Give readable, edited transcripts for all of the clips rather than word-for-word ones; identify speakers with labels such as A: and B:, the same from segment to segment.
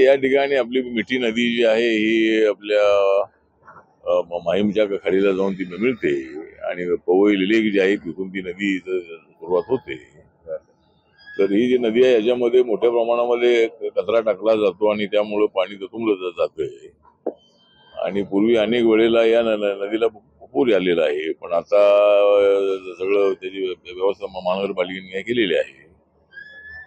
A: या ठिकाणी आपली मिठी नदी जी आहे ही आपल्या माहीमच्या खाडीला जाऊन ती मिळते आणि पवई लेक जी आहे तिथून ती नदी सुरुवात होते. तर ही जी नदी आहे याच्यामध्ये मोठ्या प्रमाणामध्ये कचरा टाकला जातो आणि त्यामुळे पाणी तुंबलं जातंय आणि पूर्वी अनेक वेळेला या नदीला पूर आलेला आहे. पण आता सगळं त्याची व्यवस्था महानगरपालिकेने केलेली आहे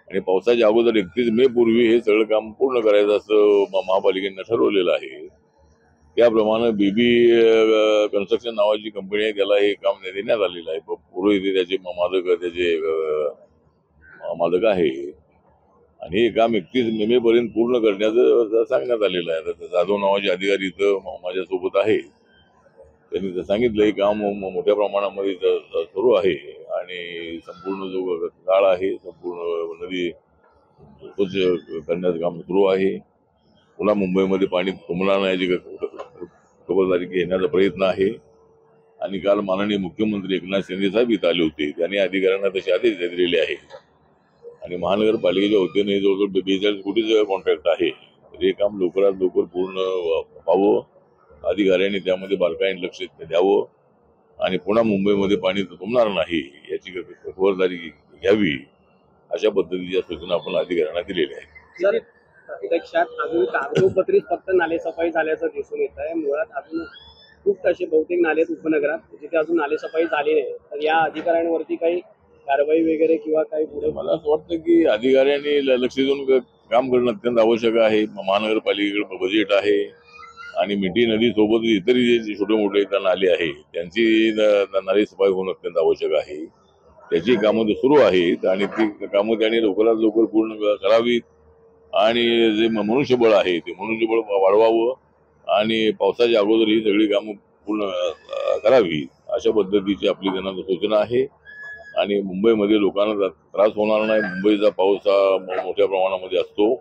A: आणि पावसाच्या अगोदर 31 मे पूर्वी हे सगळं काम पूर्ण करायचं असं महापालिकेने ठरवलेलं आहे. त्याप्रमाणे बीबी कन्स्ट्रक्शन नावाची कंपनी आहे, त्याला हे काम देण्यात आलेलं आहे. पूर्वी त्याचे मालक आहे आणि हे काम 31 मे पर्यंत पूर्ण करण्याचं सांगण्यात आलेलं आहे. तर जाधव नावाचे अधिकारी इथं माझ्यासोबत आहे, त्यांनी तर सांगितलं हे काम मोठ्या प्रमाणामध्ये सुरू आहे आणि संपूर्ण जो काळ आहे संपूर्ण नदी स्वच्छ करण्याचं काम सुरू आहे. पुन्हा मुंबईमध्ये पाणी तुंबणार नाही याची खबरदारी घेण्याचा प्रयत्न आहे. आणि काल माननीय मुख्यमंत्री एकनाथ शिंदे साहेब इथं आले होते, त्यांनी अधिकाऱ्यांना तसे आदेश दिलेले आहेत आणि महानगरपालिकेच्या वतीने जवळजवळ 42 कोटीचं कॉन्ट्रॅक्ट आहे. तर हे काम लवकरात लवकर पूर्ण व्हावं, अधिकाऱ्यांनी त्यामध्ये बारकाईने लक्ष द्यावं आणि पुन्हा मुंबईमध्ये पाणी तुंबणार नाही याची खबरदारी घ्यावी, अशा पद्धतीच्या सूचना आपण अधिकाऱ्यांना दिलेल्या आहेत.
B: प्रत्यक्षात अजून कागदोपत्री फक्त नालेसफाई झाल्याचं दिसून येत आहे. मुळात अजून खूप असे बहुतेक नाले आहेत उपनगरात जिथे अजून नालेसफाई झाली नाही. तर या अधिकाऱ्यांवरती काही कारवाई वगैरे किंवा काही पुढे
A: मला असं वाटतं की अधिकाऱ्यांनी लक्ष देऊन काम करणं अत्यंत आवश्यक आहे. महानगरपालिकेकडे बजेट आहे आणि मिठी नदी सोबत इतरही जे छोटे मोठे नाले आहे त्यांची नाले सफाई होणं अत्यंत आवश्यक आहे. त्याची कामं सुरू आहेत आणि ती कामं त्यांनी लवकरात लवकर पूर्ण करावीत आणि जे मनुष्यबळ आहे ते मनुष्यबळ वाढवावं आणि पावसाच्या अगोदर ही सगळी कामं पूर्ण करावी, अशा पद्धतीची आपली त्यांना सूचना आहे. आणि मुंबईमध्ये लोकांना त्रास होणार नाही. मुंबईचा पाऊस हा मोठ्या प्रमाणामध्ये असतो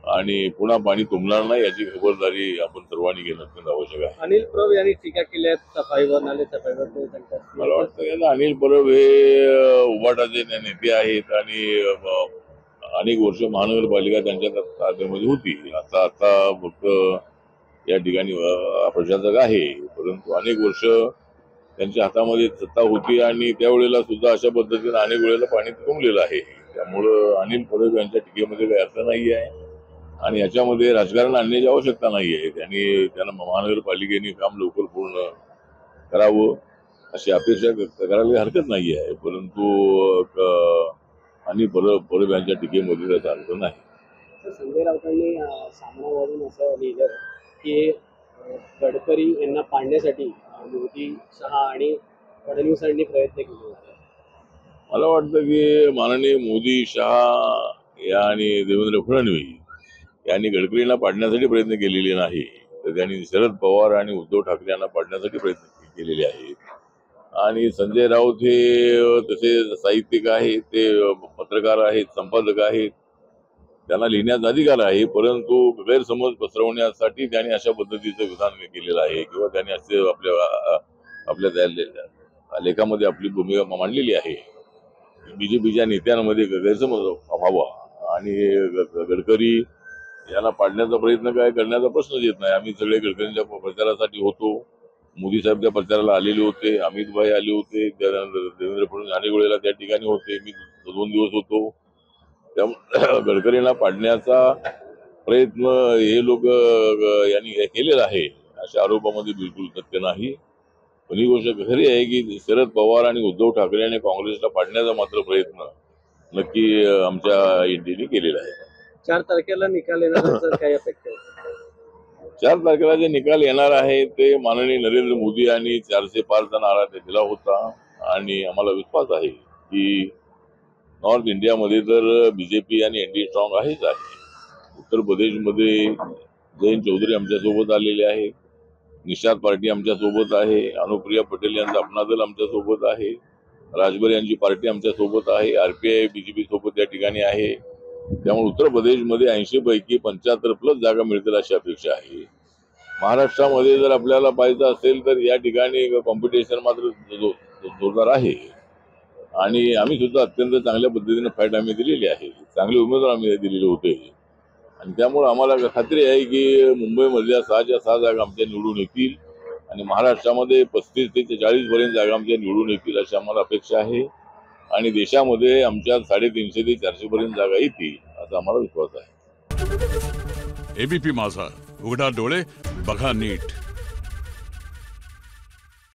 A: आणि पुन्हा पाणी तुंबणार नाही याची खबरदारी आपण सर्वांनी घेणं अत्यंत आवश्यक आहे.
B: अनिल परब यांनी टीका केली आहे सफाईवर, नाले सफाईवर.
A: मला वाटतं यांना अनिल परब हे उभाटाचे नेते आहेत आणि अनेक वर्ष महानगरपालिका त्यांच्या ताब्यामध्ये होती. आता फक्त या ठिकाणी प्रशासक आहे, परंतु अनेक वर्ष त्यांच्या हातामध्ये सत्ता होती आणि त्यावेळेला सुद्धा अशा पद्धतीने अनेक वेळेला पाणी तुंबलेलं आहे. त्यामुळं अनिल परब यांच्या टीकेमध्ये काही अर्थ नाही आहे आणि याच्यामध्ये राजकारण आणण्याची आवश्यकता नाही आहे. त्यांना महानगरपालिकेने काम लवकर पूर्ण करावं अशी अपेक्षा करायला हरकत नाही आहे. परंतु अनिल परब यांच्या टीकेमध्ये त्याचा अर्थ नाही.
B: संजय राऊतांनी सामनावरून असं लिहिलं की गडकरी यांना पाडण्यासाठी मोदी, शहा आणि फडणवीसांनी प्रयत्न केले होते.
A: मला वाटतं की माननीय मोदी, शहा आणि देवेंद्र फडणवीस यांनी गडकरींना पाडण्यासाठी प्रयत्न केलेले नाही, तर त्यांनी शरद पवार आणि उद्धव ठाकरे यांना पाडण्यासाठी प्रयत्न केलेले आहेत. आणि संजय राऊत हे तसे साहित्यिक आहेत, ते पत्रकार आहेत, संपादक आहेत, त्यांना लिहिण्याचा अधिकार आहे. परंतु गैरसमज पसरवण्यासाठी त्यांनी अशा पद्धतीचं विधान केलेलं आहे किंवा त्यांनी असे आपल्या लेखामध्ये आपली भूमिका मांडलेली आहे. बीजेपीच्या नेत्यांमध्ये गैरसमज व्हावा आणि गडकरी यांना पाडण्याचा प्रयत्न काय करण्याचा प्रश्नच येत नाही. आम्ही सगळे गडकरींच्या प्रचारासाठी होतो, मोदी साहेब त्या प्रचाराला आलेले होते, अमित भाई आले होते, त्यानंतर देवेंद्र फडणवीस अनेक वेळेला त्या ठिकाणी होते, मी 2 दिवस होतो. त्यामुळे गडकरींना पाडण्याचा प्रयत्न हे लोक यांनी केलेला आहे अशा आरोपामध्ये बिलकुल तथ्य नाही. पण ही गोष्ट खरी आहे की शरद पवार आणि उद्धव ठाकरे यांनी काँग्रेसला पाडण्याचा मात्र प्रयत्न नक्की आमच्या एनडीने केलेला आहे.
B: 4 तारखेला निकाल येणार काय अपेक्षा आहे?
A: 4 तारखेला जे निकाल येणार आहे ते माननीय नरेंद्र मोदी यांनी 400 पारचा नारा दिला होता आणि आम्हाला विश्वास आहे की नॉर्थ इंडियामध्ये तर बीजेपी आणि एनडीए स्ट्रॉंग आहेच आहे. उत्तर प्रदेशमध्ये जयंत चौधरी आमच्यासोबत आलेले आहे, निषाद पार्टी आमच्यासोबत आहे, अनुप्रिया पटेल यांचा अपना दल आमच्यासोबत आहे, राजभर यांची पार्टी आमच्यासोबत आहे, आरपीआय बीजेपी सोबत या ठिकाणी आहे. त्यामुळे उत्तर प्रदेशमध्ये 80 पैकी 75+ जागा मिळतील अशी अपेक्षा आहे. महाराष्ट्रामध्ये जर आपल्याला पाहायचं असेल तर या ठिकाणी कॉम्पिटिशन मात्र जोरदार आहे आणि आम्ही सुद्धा अत्यंत चांगल्या पद्धतीने फाईट आम्ही दिलेली आहे. चांगले उमेदवार आम्ही दिलेले होते आणि त्यामुळे आम्हाला खात्री आहे की मुंबईमधल्या 6च्या 6 जागा आमच्या निवडून येतील आणि महाराष्ट्रामध्ये 35 ते 40 पर्यंत जागा आमच्या निवडून येतील अशी आम्हाला अपेक्षा आहे आणि देशामध्ये आमच्या 350 ते 400 पर्यंत जागा येतील असा आम्हाला विश्वास आहे.
C: एबीपी माझा, उघडा डोळे बघा नीट.